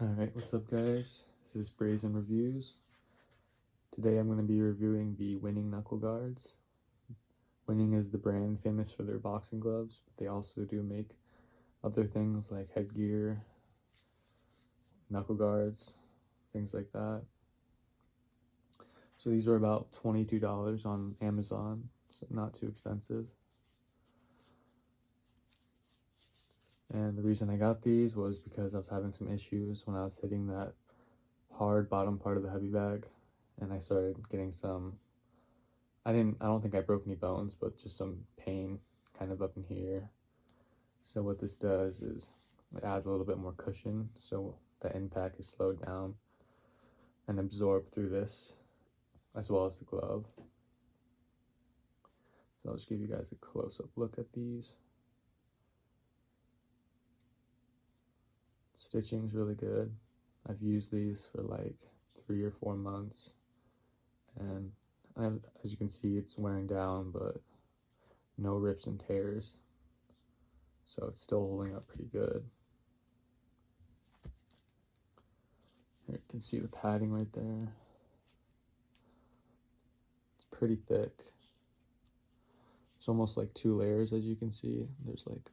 Alright, what's up guys? This is Brazen Reviews. Today I'm going to be reviewing the Winning Knuckle Guards. Winning is the brand famous for their boxing gloves, but they also do make other things like headgear, knuckle guards, things like that. So these are about $22 on Amazon, so not too expensive. And the reason I got these was because I was having some issues when I was hitting that hard bottom part of the heavy bag, and I started getting some, I don't think I broke any bones, but just some pain kind of up in here. So what this does is it adds a little bit more cushion, so the impact is slowed down and absorbed through this, as well as the glove. So I'll just give you guys a close-up look at these. Stitching's really good. I've used these for like 3 or 4 months, and as you can see, it's wearing down, but no rips and tears, so it's still holding up pretty good. Here you can see the padding right there. It's pretty thick. It's almost like 2 layers, as you can see. There's like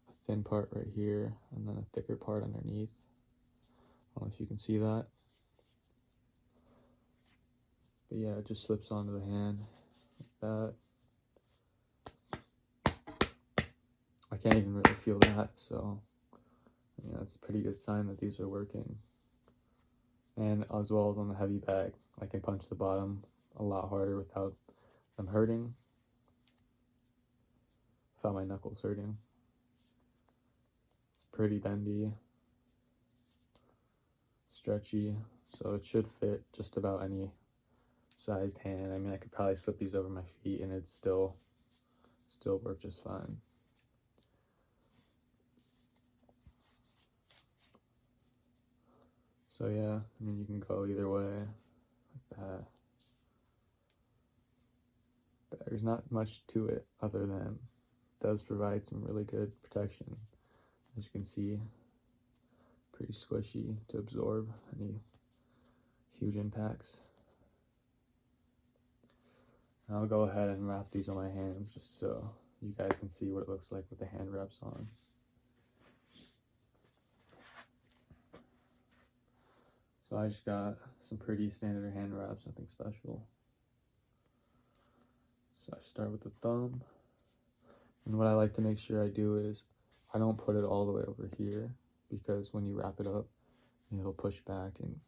a thin part right here and then a thicker part underneath. I don't know if you can see that. But yeah, it just slips onto the hand like that. I can't even really feel that, so yeah, it's a pretty good sign that these are working. And as well as on the heavy bag, I can punch the bottom a lot harder without them hurting, without my knuckles hurting. It's pretty bendy, stretchy, so it should fit just about any sized hand. I mean, I could probably slip these over my feet and it'd still work just fine. So yeah, I mean, you can go either way, like that. There's not much to it other than it does provide some really good protection. As you can see, pretty squishy to absorb any huge impacts. I'll go ahead and wrap these on my hands just so you guys can see what it looks like with the hand wraps on. So I just got some pretty standard hand wraps, nothing special. So I start with the thumb, and what I like to make sure I do is I don't put it all the way over here, because when you wrap it up, it'll push back and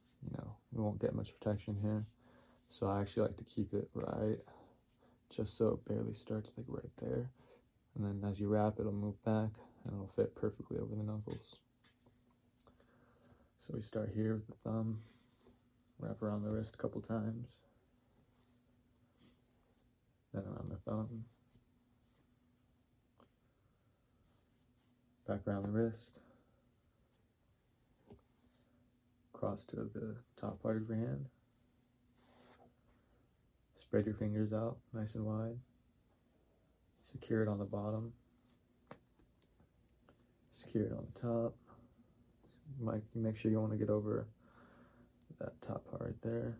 we won't get much protection here. So I actually like to keep it right, just so it barely starts like right there. And then as you wrap, it'll move back and it'll fit perfectly over the knuckles. So we start here with the thumb, wrap around the wrist a couple times, then around the thumb, back around the wrist, cross to the top part of your hand, spread your fingers out nice and wide, secure it on the bottom, secure it on the top. You make sure you want to get over that top part right there.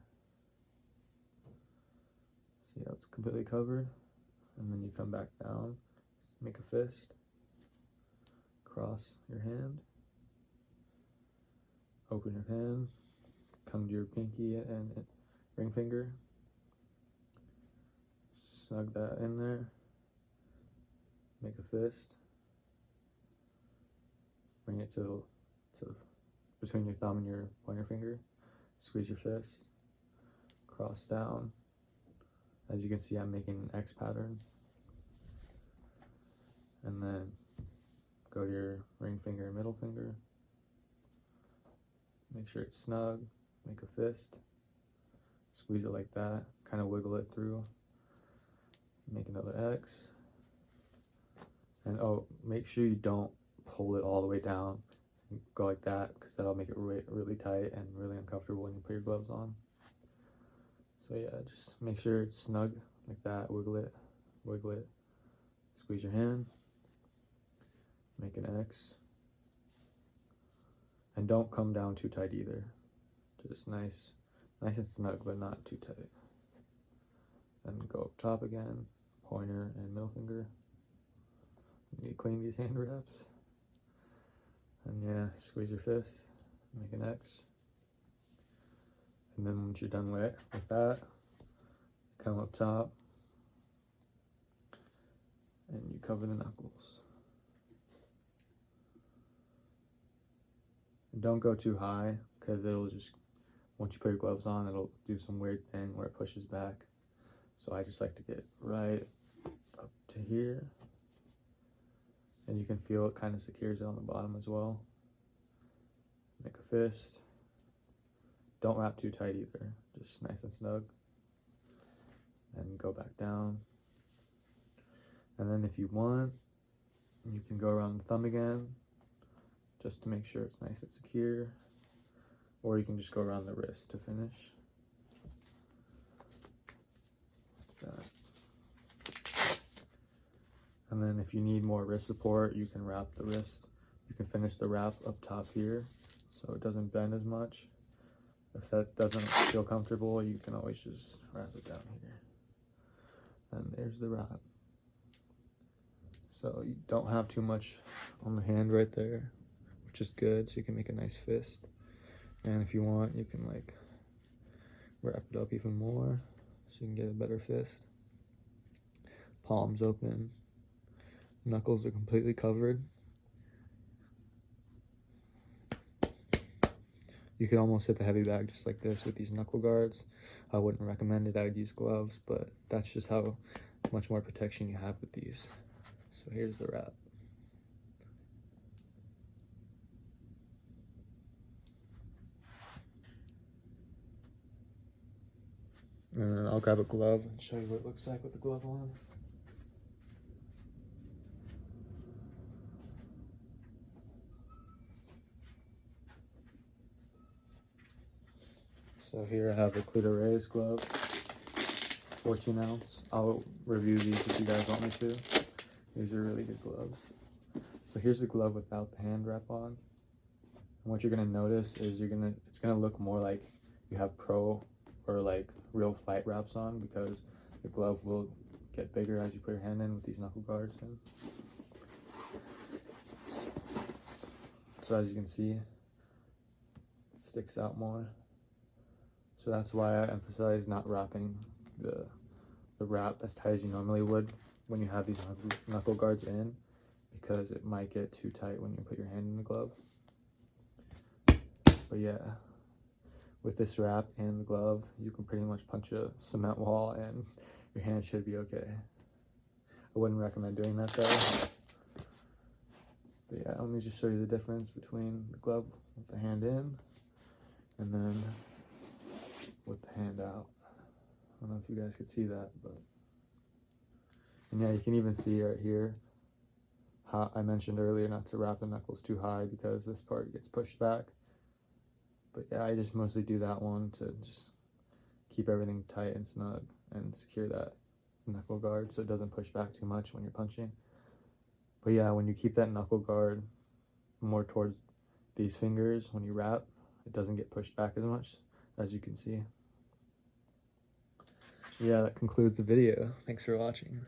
See how it's completely covered? And then you come back down, make a fist, cross your hand, open your hand, come to your pinky and ring finger, snug that in there, make a fist, bring it to between your thumb and your pointer finger, squeeze your fist, cross down. As you can see, I'm making an X pattern, and then go to your ring finger and middle finger, make sure it's snug, make a fist, squeeze it like that, kind of wiggle it through, make another X, and make sure you don't pull it all the way down, go like that, because that'll make it really tight and really uncomfortable when you put your gloves on. So yeah, just make sure it's snug like that, wiggle it, squeeze your hand, make an X, And don't come down too tight either. Just nice and snug, but not too tight. And go up top again, pointer and middle finger. You need to clean these hand wraps. And yeah, squeeze your fist, make an X. And then once you're done with that, come up top and you cover the knuckles. Don't go too high, because it'll just, once you put your gloves on, it'll do some weird thing where it pushes back. So I just like to get right up to here. And you can feel it kind of secures it on the bottom as well. Make a fist. Don't wrap too tight either, just nice and snug. And go back down. And then if you want, you can go around the thumb again, just to make sure it's nice and secure. Or you can just go around the wrist to finish. Like that. And then if you need more wrist support, you can wrap the wrist. You can finish the wrap up top here, so it doesn't bend as much. If that doesn't feel comfortable, you can always just wrap it down here. And there's the wrap. So you don't have too much on the hand right there, which is good, so you can make a nice fist. And if you want, you can like wrap it up even more so you can get a better fist. Palms open. Knuckles are completely covered. You could almost hit the heavy bag just like this with these knuckle guards. I wouldn't recommend it. I would use gloves, but that's just how much more protection you have with these. So here's the wrap. And then I'll grab a glove and show you what it looks like with the glove on. So here I have a Clitoris glove, 14 ounce. I'll review these if you guys want me to. These are really good gloves. So here's the glove without the hand wrap on. And what you're gonna notice is it's gonna look more like you have pro or like real fight wraps on, because the glove will get bigger as you put your hand in with these knuckle guards in. So as you can see, it sticks out more. So that's why I emphasize not wrapping the wrap as tight as you normally would when you have these knuckle guards in, because it might get too tight when you put your hand in the glove. But yeah, with this wrap and the glove, you can pretty much punch a cement wall and your hand should be okay. I wouldn't recommend doing that though. But yeah, let me just show you the difference between the glove with the hand in and then with the hand out. I don't know if you guys could see that, but and yeah, you can even see right here how I mentioned earlier not to wrap the knuckles too high because this part gets pushed back. But yeah, I just mostly do that one to just keep everything tight and snug and secure that knuckle guard so it doesn't push back too much when you're punching. But yeah, when you keep that knuckle guard more towards these fingers when you wrap, it doesn't get pushed back as much, as you can see. Yeah, that concludes the video. Thanks for watching.